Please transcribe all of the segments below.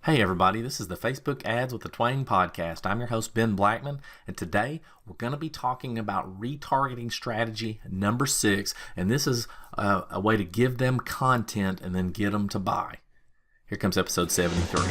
Hey everybody, this is the Facebook Ads with the Twang podcast. I'm your host, Ben Blackman, and today we're going to be talking about retargeting strategy number 6, and this is a way to give them content and then get them to buy. Here comes episode 73.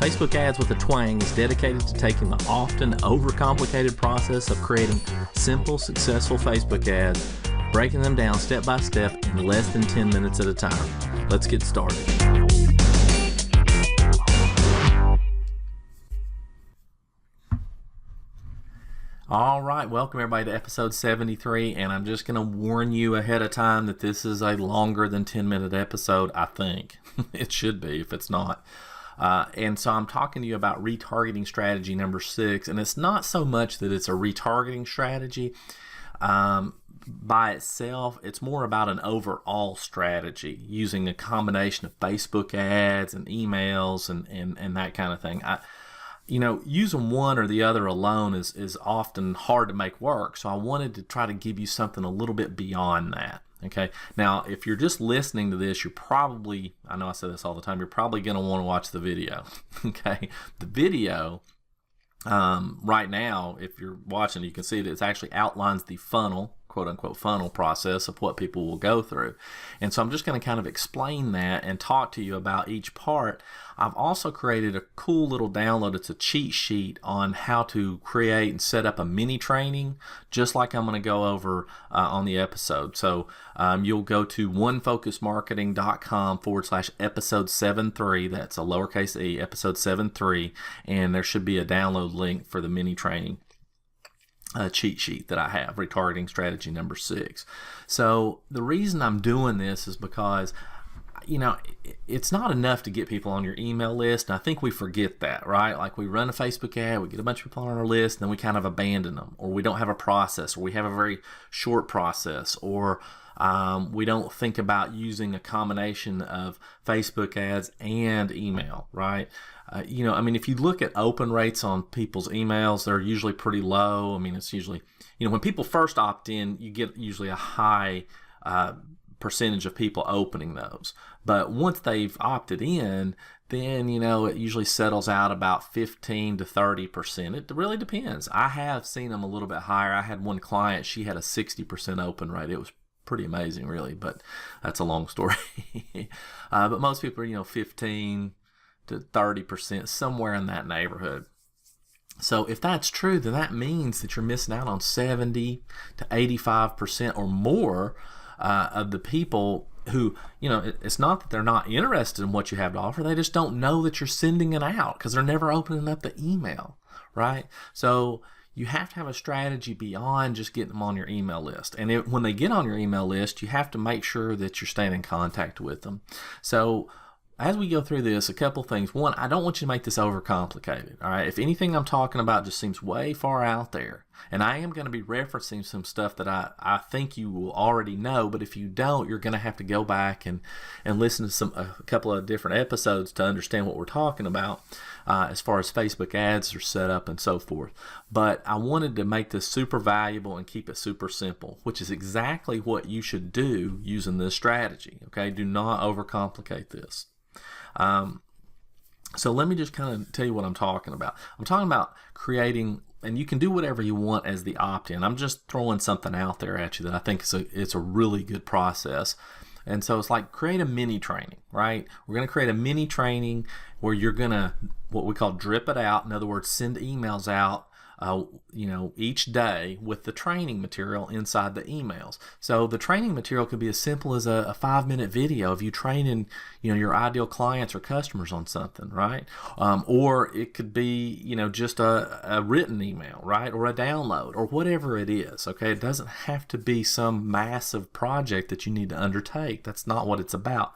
Facebook Ads with a Twang is dedicated to taking the often overcomplicated process of creating simple, successful Facebook ads, breaking them down step by step in less than 10 minutes at a time. Let's get started. All right, welcome everybody to episode 73, and I'm just going to warn you ahead of time that this is a longer than 10-minute episode, I think. It should be if it's not. And so I'm talking to you about retargeting strategy number 6, and it's not so much that it's a retargeting strategy. By itself, it's more about an overall strategy using a combination of Facebook ads and emails and that kind of thing. Using one or the other alone is often hard to make work, so I wanted to try to give you something a little bit beyond that. Okay, now if you're just listening to this, you're probably, I know I say this all the time, you're probably going to want to watch the video. Okay, the video right now, if you're watching, you can see that it actually outlines the funnel, quote unquote funnel process of what people will go through. And so I'm just going to kind of explain that and talk to you about each part. I've also created a cool little download. It's a cheat sheet on how to create and set up a mini training, just like I'm going to go over on the episode. So you'll go to onefocusmarketing.com/episode 73. That's a lowercase e, episode 73, and there should be a download link for the mini training cheat sheet that I have, retargeting strategy number 6. So the reason I'm doing this is because, it's not enough to get people on your email list, and I think we forget that, right? Like we run a Facebook ad, we get a bunch of people on our list, and then we kind of abandon them, or we don't have a process, or we have a very short process, or we don't think about using a combination of Facebook ads and email, right? If you look at open rates on people's emails, they're usually pretty low. It's usually, when people first opt in, you get usually a high percentage of people opening those. But once they've opted in, then, it usually settles out about 15 to 30%. It really depends. I have seen them a little bit higher. I had one client, she had a 60% open rate. It was pretty amazing, really, but that's a long story. But most people are, 15 to 30%, somewhere in that neighborhood. So if that's true, then that means that you're missing out on 70 to 85% or more of the people who, it's not that they're not interested in what you have to offer, they just don't know that you're sending it out because they're never opening up the email, right? So you have to have a strategy beyond just getting them on your email list. And when they get on your email list, you have to make sure that you're staying in contact with them. So as we go through this, a couple things. One, I don't want you to make this overcomplicated. All right. If anything I'm talking about just seems way far out there, and I am going to be referencing some stuff that I think you will already know, but if you don't, you're going to have to go back and listen to a couple of different episodes to understand what we're talking about as far as Facebook ads are set up and so forth. But I wanted to make this super valuable and keep it super simple, which is exactly what you should do using this strategy. Okay. Do not overcomplicate this. So let me just kind of tell you what I'm talking about. I'm talking about creating, and you can do whatever you want as the opt-in. I'm just throwing something out there at you that I think it's a really good process. And so it's like create a mini training, right? We're going to create a mini training where you're going to, what we call drip it out. In other words, send emails out each day with the training material inside the emails. So the training material could be as simple as a 5-minute video of you training, your ideal clients or customers on something, right? Or it could be, just a written email, right? Or a download or whatever it is. Okay. It doesn't have to be some massive project that you need to undertake. That's not what it's about.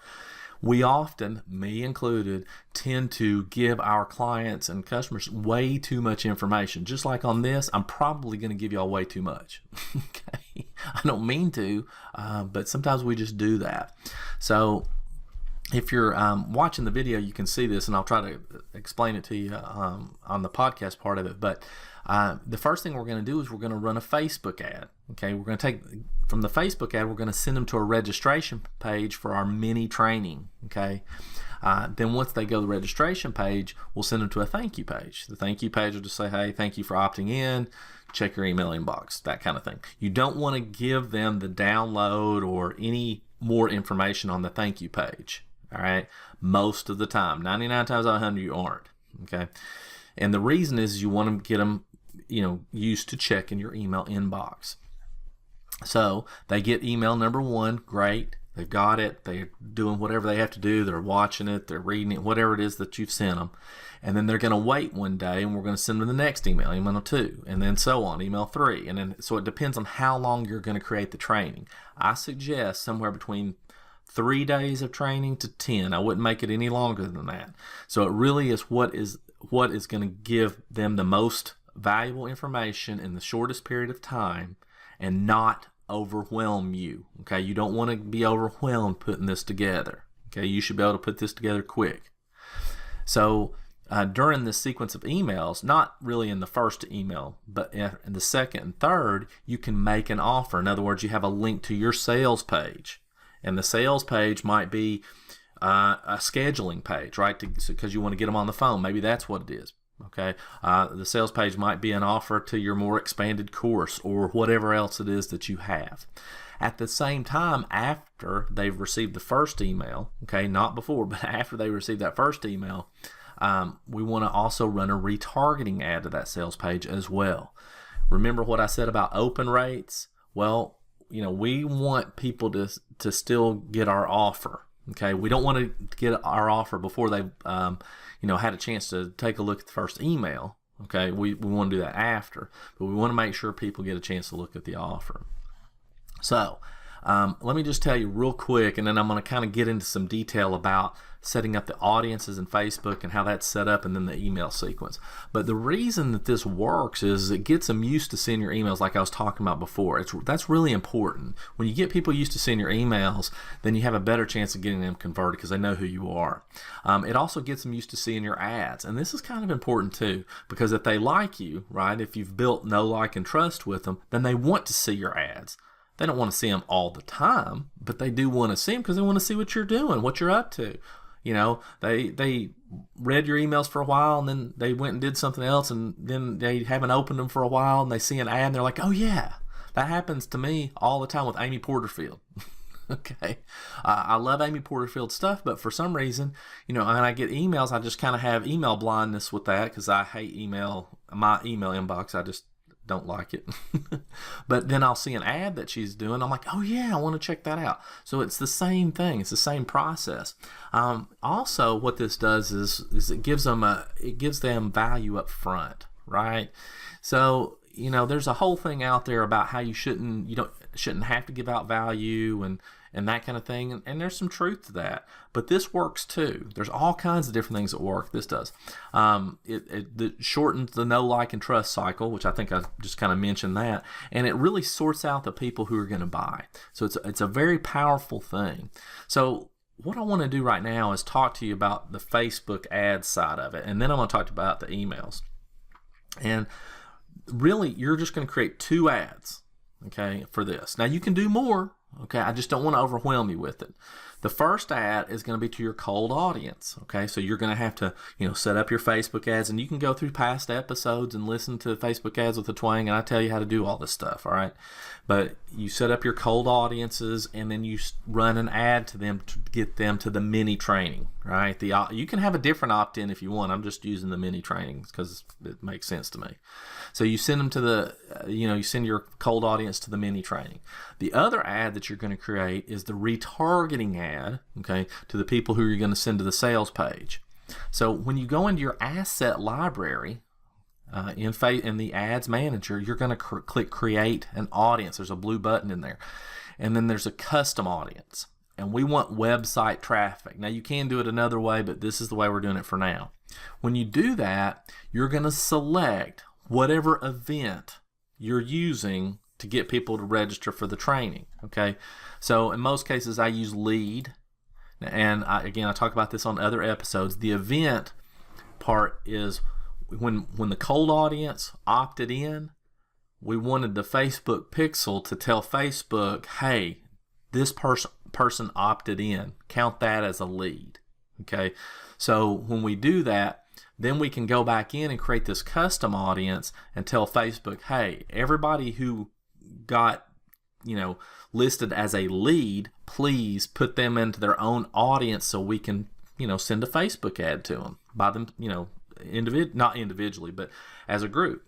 We often, me included, tend to give our clients and customers way too much information. Just like on this, I'm probably going to give y'all way too much. Okay, I don't mean to, but sometimes we just do that. So if you're watching the video, you can see this, and I'll try to explain it to you on the podcast part of it. But the first thing we're going to do is we're going to run a Facebook ad. Okay, we're going to take from the Facebook ad, we're going to send them to a registration page for our mini training. Okay, then once they go to the registration page, we'll send them to a thank you page. The thank you page will just say, hey, thank you for opting in. Check your email inbox, that kind of thing. You don't want to give them the download or any more information on the thank you page. All right, most of the time, 99 times out of 100, you aren't. Okay, and the reason is you want to get them, used to checking your email inbox. So they get email number one, great. They've got it. They're doing whatever they have to do. They're watching it. They're reading it. Whatever it is that you've sent them, and then they're going to wait one day, and we're going to send them the next email, email 2, and then so on, email 3, and then so it depends on how long you're going to create the training. I suggest somewhere between 3 days of training to 10. I wouldn't make it any longer than that. So it really is what is going to give them the most valuable information in the shortest period of time and not overwhelm you. Okay, you don't want to be overwhelmed putting this together. Okay, you should be able to put this together quick. So during this sequence of emails, not really in the first email, but in the second and third, you can make an offer. In other words, you have a link to your sales page. And the sales page might be a scheduling page, right? Because you want to get them on the phone. Maybe that's what it is. Okay. The sales page might be an offer to your more expanded course or whatever else it is that you have. At the same time, after they've received the first email, okay, not before, but after they receive that first email, we want to also run a retargeting ad to that sales page as well. Remember what I said about open rates? Well, we want people to still get our offer. Okay, we don't want to get our offer before they've had a chance to take a look at the first email. Okay, we want to do that after, but we want to make sure people get a chance to look at the offer. So let me just tell you real quick, and then I'm going to kind of get into some detail about setting up the audiences in Facebook and how that's set up, and then the email sequence. But the reason that this works is it gets them used to seeing your emails, like I was talking about before. That's really important. When you get people used to seeing your emails, then you have a better chance of getting them converted because they know who you are. It also gets them used to seeing your ads, and this is kind of important too, because if they like you, right, if you've built know, like, and trust with them, then they want to see your ads. They don't want to see them all the time, but they do want to see them because they want to see what you're doing, what you're up to. They read your emails for a while, and then they went and did something else, and then they haven't opened them for a while, and they see an ad, and they're like, oh yeah, that happens to me all the time with Amy Porterfield. Okay, I love Amy Porterfield stuff, but for some reason, when I get emails, I just kind of have email blindness with that because I hate my email inbox. I just don't like it. But then I'll see an ad that she's doing. I'm like, oh yeah, I want to check that out. So it's the same thing. It's the same process. Also, what this does is it gives them value up front, right? So there's a whole thing out there about how you shouldn't have to give out value and that kind of thing, and there's some truth to that. But this works too. There's all kinds of different things that work. This does. It shortens the know, like, and trust cycle, which I think I just kind of mentioned that, and it really sorts out the people who are going to buy. So it's a very powerful thing. So what I want to do right now is talk to you about the Facebook ad side of it, and then I'm going to talk about the emails. And really, you're just going to create 2 ads, okay, for this. Now, you can do more. Okay, I just don't want to overwhelm you with it. The first ad is going to be to your cold audience. Okay, so you're going to have to, set up your Facebook ads, and you can go through past episodes and listen to Facebook ads with a twang, and I tell you how to do all this stuff. All right, but you set up your cold audiences, and then you run an ad to them to get them to the mini training. Right, you can have a different opt-in if you want. I'm just using the mini trainings because it makes sense to me. So you send them to you send your cold audience to the mini training. The other ad that you're going to create is the retargeting ad, okay, to the people who you're going to send to the sales page. So when you go into your asset library in the ads manager, you're going to click create an audience. There's a blue button in there, and then there's a custom audience, and we want website traffic. Now you can do it another way, but this is the way we're doing it for now. When you do that, you're going to select whatever event you're using to get people to register for the training. Okay, so in most cases I use lead. And again, I talk about this on other episodes. The event part is when the cold audience opted in, we wanted the Facebook pixel to tell Facebook, hey, this person opted in. Count that as a lead. Okay, so when we do that, then we can go back in and create this custom audience and tell Facebook, hey, everybody who got listed as a lead, please put them into their own audience so we can send a Facebook ad to them by them, not individually, but as a group.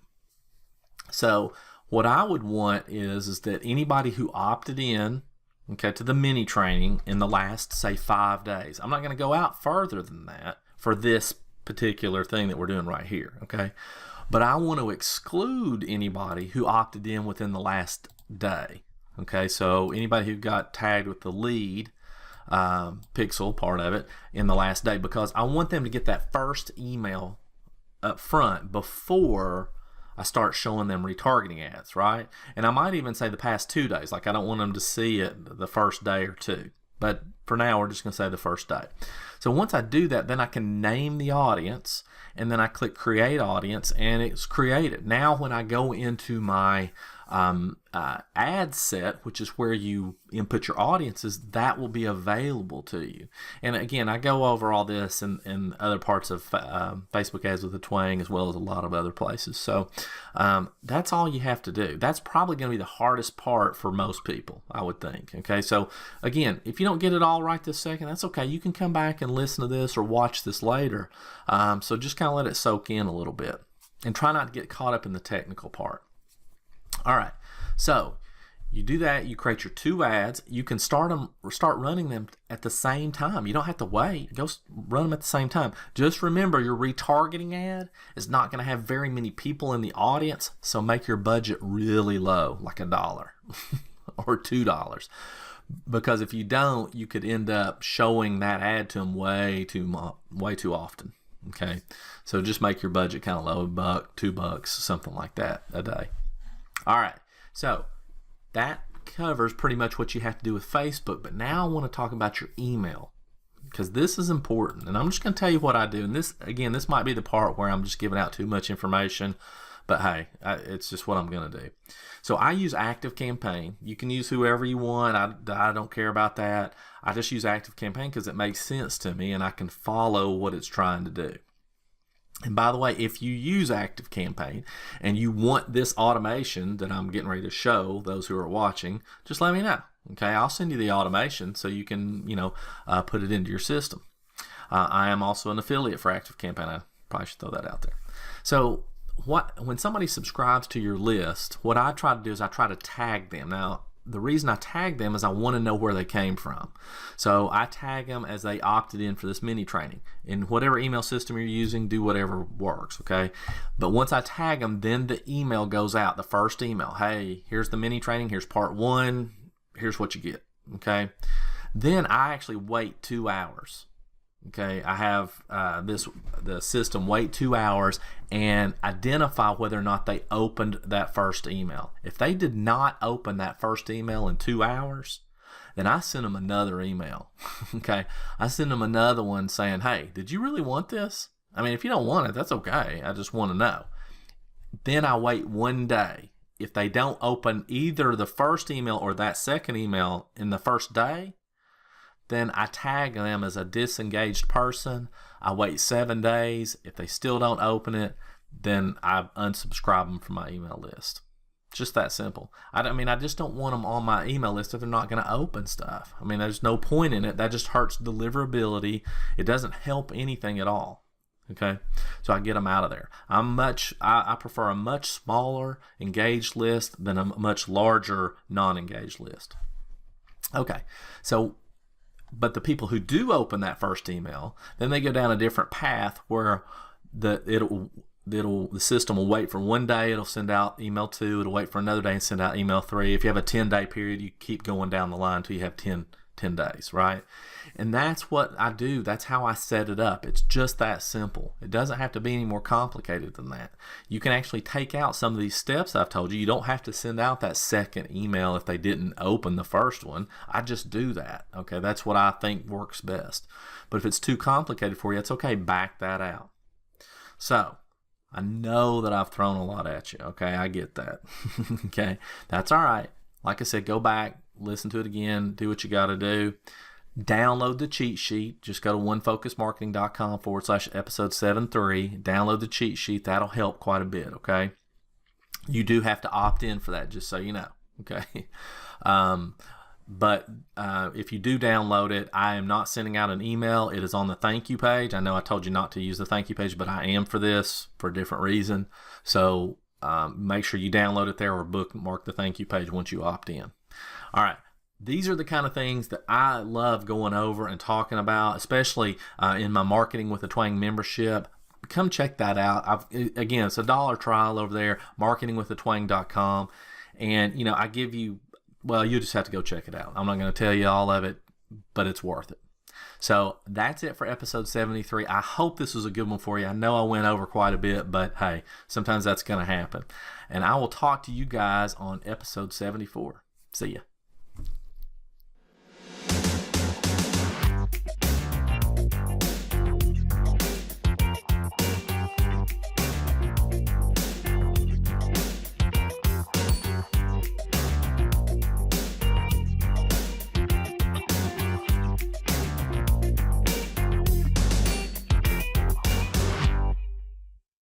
So what I would want is that anybody who opted in, okay, to the mini training in the last, say, 5 days. I'm not going to go out further than that for this particular thing that we're doing right here, okay? But I want to exclude anybody who opted in within the last day, okay? So anybody who got tagged with the lead pixel part of it in the last day, because I want them to get that first email up front before I start showing them retargeting ads, right? And I might even say the past 2 days. Like, I don't want them to see it the first day or two. But for now, we're just going to say the first day. So once I do that, then I can name the audience, and then I click Create Audience, and it's created. Now when I go into my ad set, which is where you input your audiences, that will be available to you. And again, I go over all this in other parts of Facebook Ads with a Twang, as well as a lot of other places. So that's all you have to do. That's probably going to be the hardest part for most people, I would think. Okay, so again, if you don't get it all right this second, that's okay. You can come back and listen to this or watch this later. So just kind of let it soak in a little bit and try not to get caught up in the technical part. All right, so you do that, you create your 2 ads, you can start running them at the same time. You don't have to wait, go run them at the same time. Just remember, your retargeting ad is not going to have very many people in the audience, so make your budget really low, like $1 or $2. Because if you don't, you could end up showing that ad to them way too often. Okay, so just make your budget kind of low, $1, $2, something like that a day. All right, so that covers pretty much what you have to do with Facebook, but now I want to talk about your email, because this is important, and I'm just going to tell you what I do. And this, again, this might be the part where I'm just giving out too much information, but hey, it's just what I'm going to do. So I use ActiveCampaign. You can use whoever you want. I don't care about that. I just use ActiveCampaign because it makes sense to me, and I can follow what it's trying to do. And by the way, if you use ActiveCampaign and you want this automation that I'm getting ready to show those who are watching, just let me know. Okay, I'll send you the automation so you can, put it into your system. I am also an affiliate for ActiveCampaign. I probably should throw that out there. So when somebody subscribes to your list, what I try to do is I try to tag them. Now, the reason I tag them is I want to know where they came from. So I tag them as they opted in for this mini training. In whatever email system you're using, do whatever works, okay? But once I tag them, then the email goes out, the first email. Hey, here's the mini training, here's part 1, here's what you get, okay? Then I actually wait 2 hours. Okay, I have the system wait 2 hours and identify whether or not they opened that first email. If they did not open that first email in 2 hours, then I send them another email. Okay, I send them another one saying, hey, did you really want this? I mean, if you don't want it, that's okay. I just want to know. Then I wait 1 day. If they don't open either the first email or that second email in the first day, then I tag them as a disengaged person. I wait 7 days. If they still don't open it, then I unsubscribe them from my email list. Just that simple. I just don't want them on my email list if they're not going to open stuff. I mean, there's no point in it. That just hurts deliverability. It doesn't help anything at all. Okay, so I get them out of there. I prefer a much smaller engaged list than a much larger non-engaged list. Okay, so but the people who do open that first email, then they go down a different path where the system will wait for 1 day, it'll send out email 2, it'll wait for another day and send out email 3. If you have a 10-day period, you keep going down the line until you have 10 10 days, right? And that's what I do. That's how I set it up. It's just that simple. It doesn't have to be any more complicated than that. You can actually take out some of these steps I've told you. You don't have to send out that second email if they didn't open the first one. I just do that. Okay, that's what I think works best. But if it's too complicated for you, it's okay. Back that out. So I know that I've thrown a lot at you. Okay, I get that. Okay, that's all right. Like I said, go back, listen to it again, do what you got to do. Download the cheat sheet. Just go to onefocusmarketing.com/episode 73. Download the cheat sheet. That'll help quite a bit, okay? You do have to opt in for that, just so you know, okay? But if you do download it, I am not sending out an email. It is on the thank you page. I know I told you not to use the thank you page, but I am for this for a different reason. So make sure you download it there or bookmark the thank you page once you opt in. All right. These are the kind of things that I love going over and talking about, especially in my Marketing with the Twang membership. Come check that out. Again, it's a $1 trial over there, marketingwiththetwang.com. And, you know, I give you, well, you just have to go check it out. I'm not going to tell you all of it, but it's worth it. So that's it for episode 73. I hope this was a good one for you. I know I went over quite a bit, but hey, sometimes that's going to happen. And I will talk to you guys on episode 74. See ya.